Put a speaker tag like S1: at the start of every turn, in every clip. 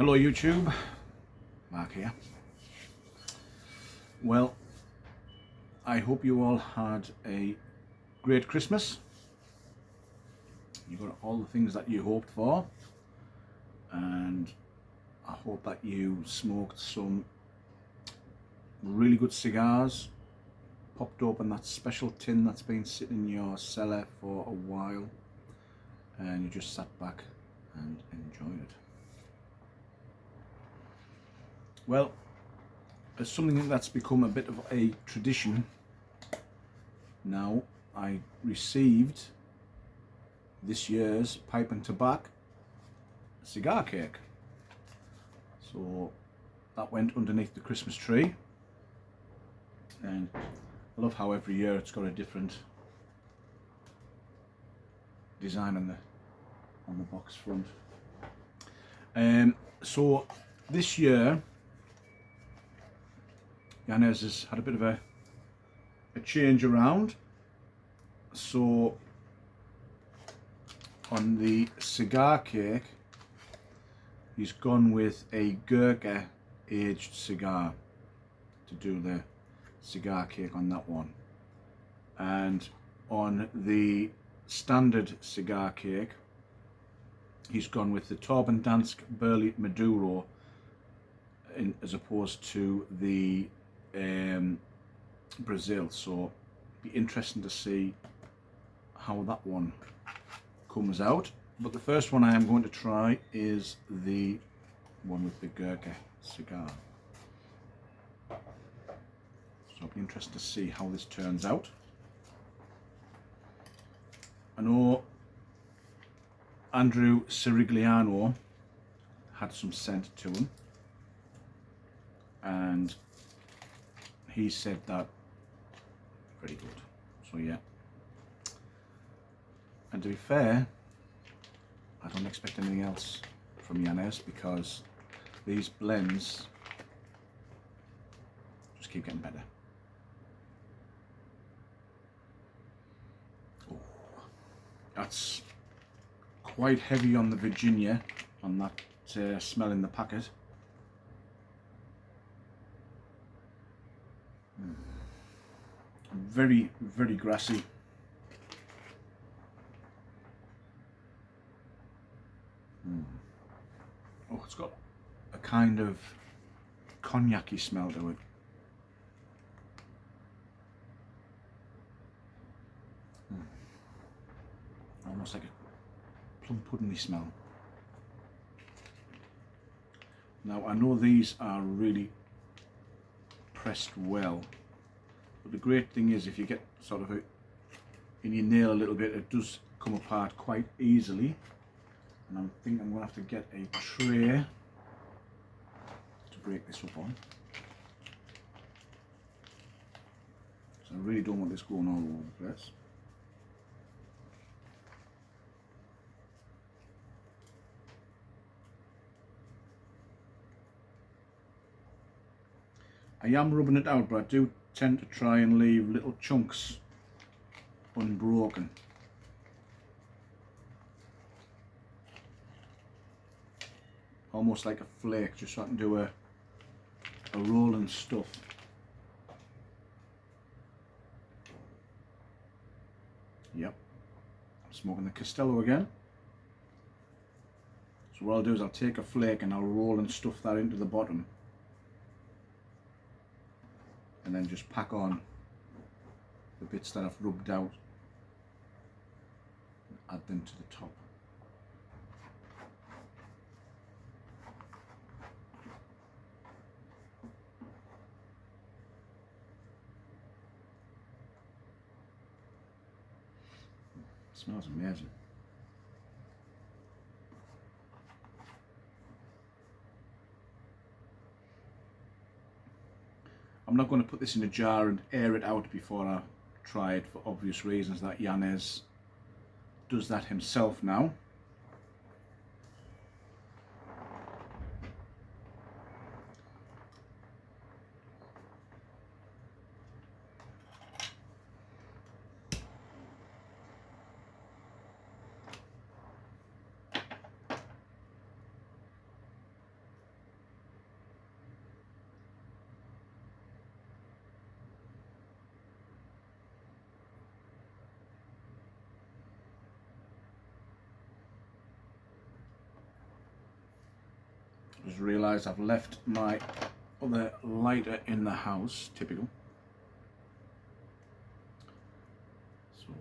S1: Hello YouTube, Mark here. Well, I hope you all had a great Christmas. You got all the things that you hoped for, and I hope that you smoked some really good cigars, popped open that special tin that's been sitting in your cellar for a while, and you just sat back and enjoyed it. Well, as something that's become a bit of a tradition now, I received this year's pipe and tobacco cigar cake. So that went underneath the Christmas tree, and I love how every year it's got a different design on the box front. So this year Yanez has had a bit of a change around. So on the cigar cake, he's gone with a ghurka aged cigar to do the cigar cake on that one. And on the standard cigar cake, he's gone with the Dansk Burley Maduro as opposed to the Brazil. So it'll be interesting to see how that one comes out. But the first one I am going to try is the one with the ghurka cigar. So it'll be interesting to see how this turns out. I know Andrew Sirigliano had some sent to him, and he said that very good. So yeah, and to be fair, I don't expect anything else from Yanez, because these blends just keep getting better. Oh, that's quite heavy on the Virginia, on that smell in the packet. Very, very grassy. Oh, it's got a kind of cognac-y smell to it. Almost like a plum pudding-y smell. Now I know these are really pressed well, but the great thing is if you get sort of in your nail a little bit, it does come apart quite easily. And I think I'm going to have to get a tray to break this up on. So I really don't want this going all over the place. I am rubbing it out, but I do tend to try and leave little chunks unbroken. Almost like a flake, just so I can do a roll and stuff. Yep, I'm smoking the Castello again. So what I'll do is I'll take a flake and I'll roll and stuff that into the bottom, and then just pack on the bits that I've rubbed out and add them to the top. It smells amazing. I'm not going to put this in a jar and air it out before I try it, for obvious reasons that Yanez does that himself now. just realised I've left my other lighter in the house. Typical. So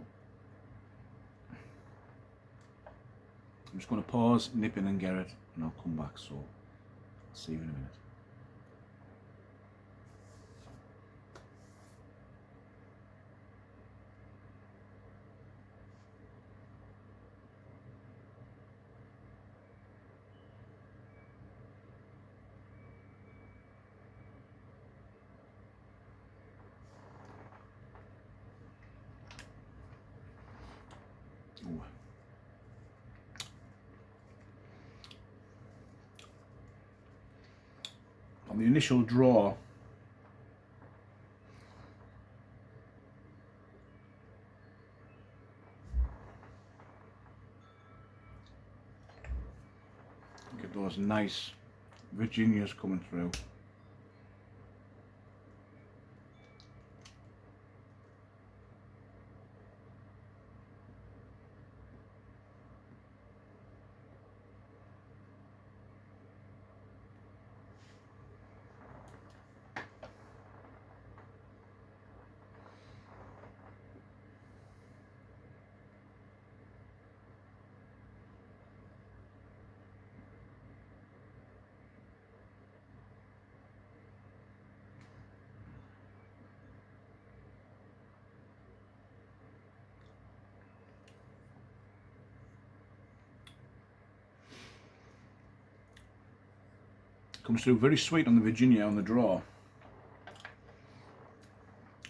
S1: I'm just going to pause, nip in and get it, and I'll come back. So I'll see you in a minute. Ooh. On the initial draw, get those nice Virginias coming through. Comes through very sweet on the Virginia on the draw.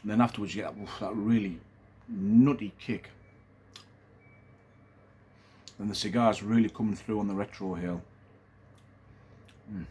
S1: And then afterwards you get that really nutty kick. And the cigar's really coming through on the retro hill. Mm.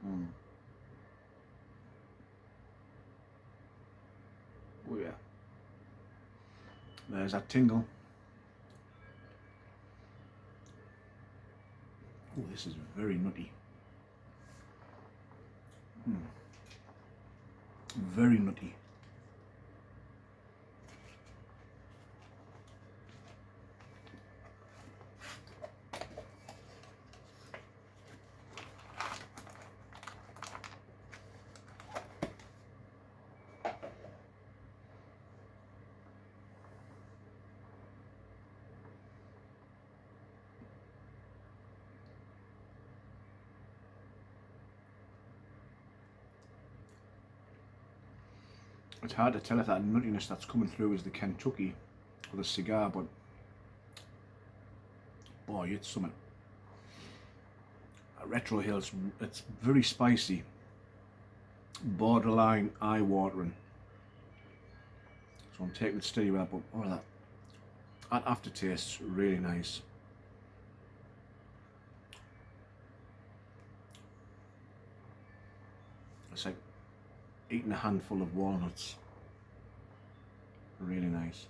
S1: Mm. Oh yeah. There's that tingle. Oh, this is very nutty. Mm. Very nutty. It's hard to tell if that nuttiness that's coming through is the Kentucky or the cigar, but boy, it's something. Retro Hill, it's very spicy, borderline eye-watering. So I'm taking it steady with that, but oh, that aftertaste's really nice. It's like eating a handful of walnuts. Really nice.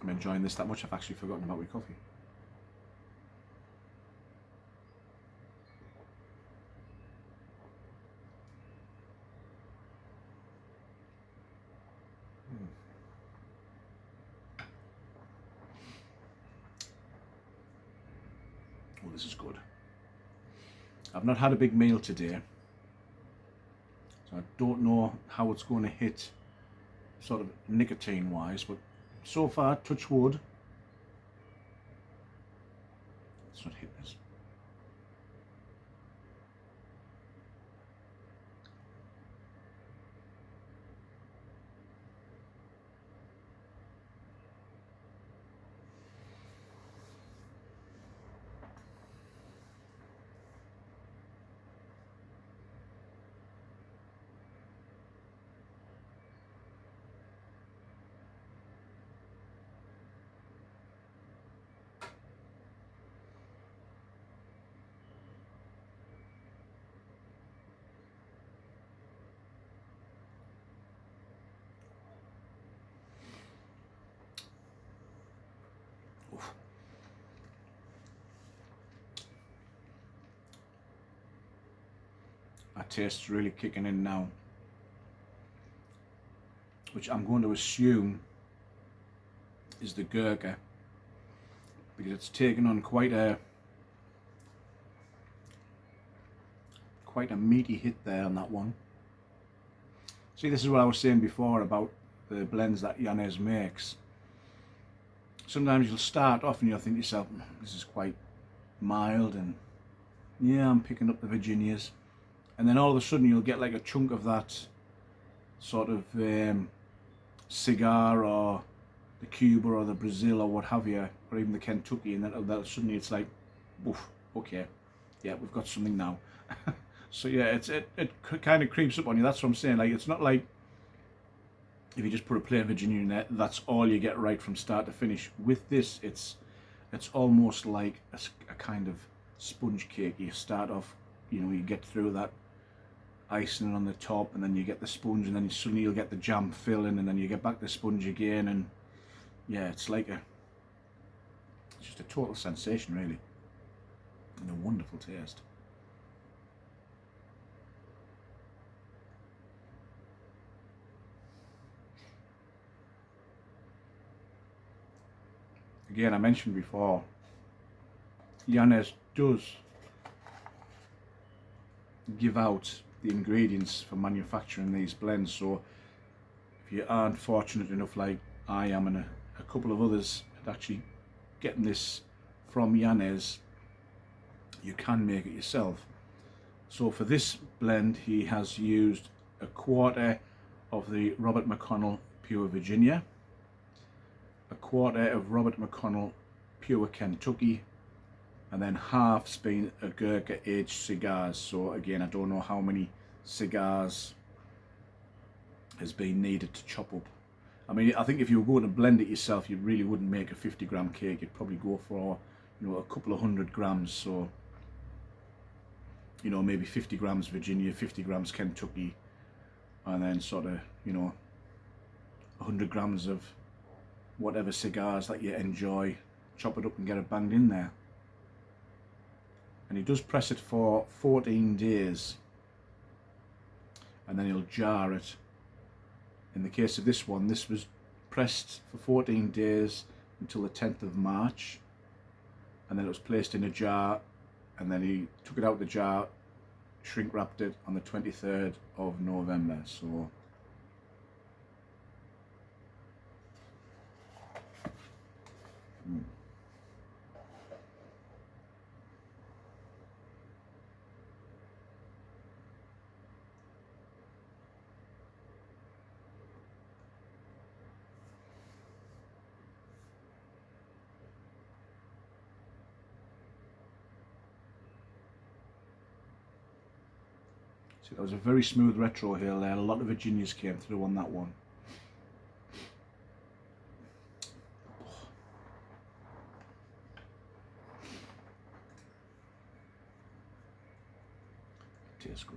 S1: I'm enjoying this that much I've actually forgotten about my coffee. Oh, this is good. I've not had a big meal today, so I don't know how it's going to hit sort of nicotine wise, but so far, touch wood, it's not hitting us. That taste's really kicking in now, which I'm going to assume is the ghurka, because it's taken on quite a meaty hit there on that one. See, this is what I was saying before about the blends that Yanez makes. Sometimes you'll start off and you'll think to yourself, this is quite mild, and yeah, I'm picking up the Virginias, and then all of a sudden you'll get like a chunk of that sort of cigar or the Cuba or the Brazil or what have you, or even the Kentucky, and then suddenly it's like, woof, okay, yeah, we've got something now. So yeah, it kind of creeps up on you. That's what I'm saying. Like, it's not like if you just put a plain Virginia in there, that's all you get right from start to finish. With this, it's almost like a kind of sponge cake. You start off, you know, you get through that icing on the top, and then you get the sponge, and then suddenly you'll get the jam filling, and then you get back the sponge again, and yeah, it's just a total sensation, really, and a wonderful taste. Again, I mentioned before, Yanez does give out the ingredients for manufacturing these blends, so if you aren't fortunate enough like I am and a couple of others at actually getting this from Yanez, you can make it yourself. So for this blend, he has used a quarter of the Robert McConnell Pure Virginia, a quarter of Robert McConnell Pure Kentucky, and then half's been a ghurka aged cigars. So again, I don't know how many cigars has been needed to chop up. I mean, I think if you were going to blend it yourself, you really wouldn't make a 50-gram cake. You'd probably go for, you know, a couple of 100 grams. So, you know, maybe 50 grams Virginia, 50 grams Kentucky, and then sort of, you know, 100 grams of whatever cigars that you enjoy, chop it up and get it banged in there. And he does press it for 14 days, and then he'll jar it. In the case of this one, this was pressed for 14 days until the 10th of March, and then it was placed in a jar, and then he took it out of the jar, shrink wrapped it on the 23rd of November. So see, that was a very smooth retro hill there. A lot of Virginias came through on that one. Tastes good.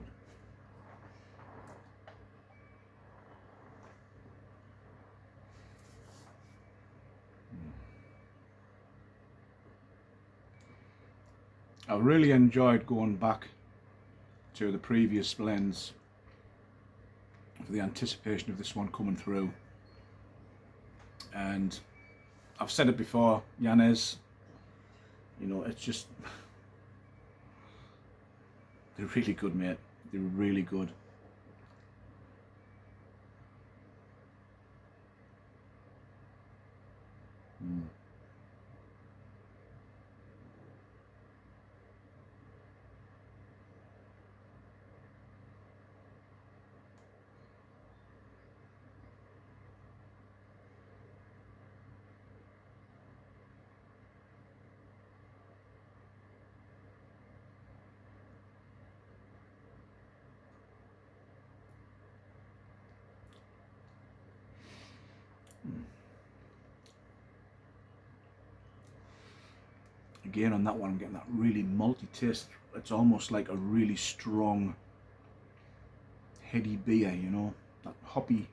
S1: I really enjoyed going back to the previous blends for the anticipation of this one coming through. And I've said it before, Yanez, you know, it's just, they're really good, mate. They're really good. Again, on that one, I'm getting that really malty taste. It's almost like a really strong, heady beer, you know, that hoppy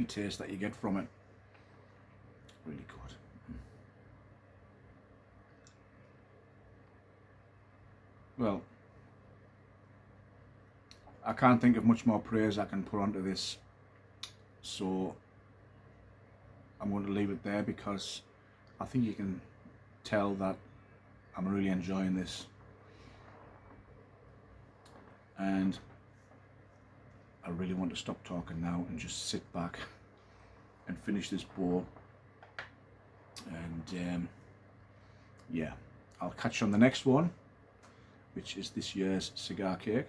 S1: taste that you get from it. Really good. Well, I can't think of much more praise I can put onto this, so I'm going to leave it there, because I think you can tell that I'm really enjoying this, and I really want to stop talking now and just sit back and finish this bowl. And yeah, I'll catch you on the next one, which is this year's cigar cake.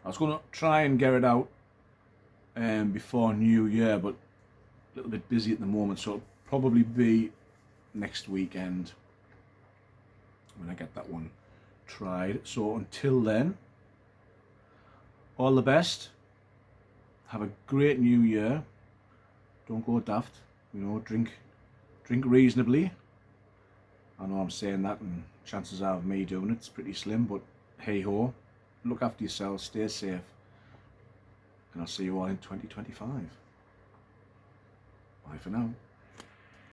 S1: I was going to try and get it out before New Year, but a little bit busy at the moment, so it'll probably be next weekend when I get that one tried. So until then, all the best. Have a great New Year. Don't go daft. You know, drink reasonably. I know I'm saying that, and chances are of me doing it's pretty slim, but hey ho. Look after yourselves, stay safe, and I'll see you all in 2025. Bye for now.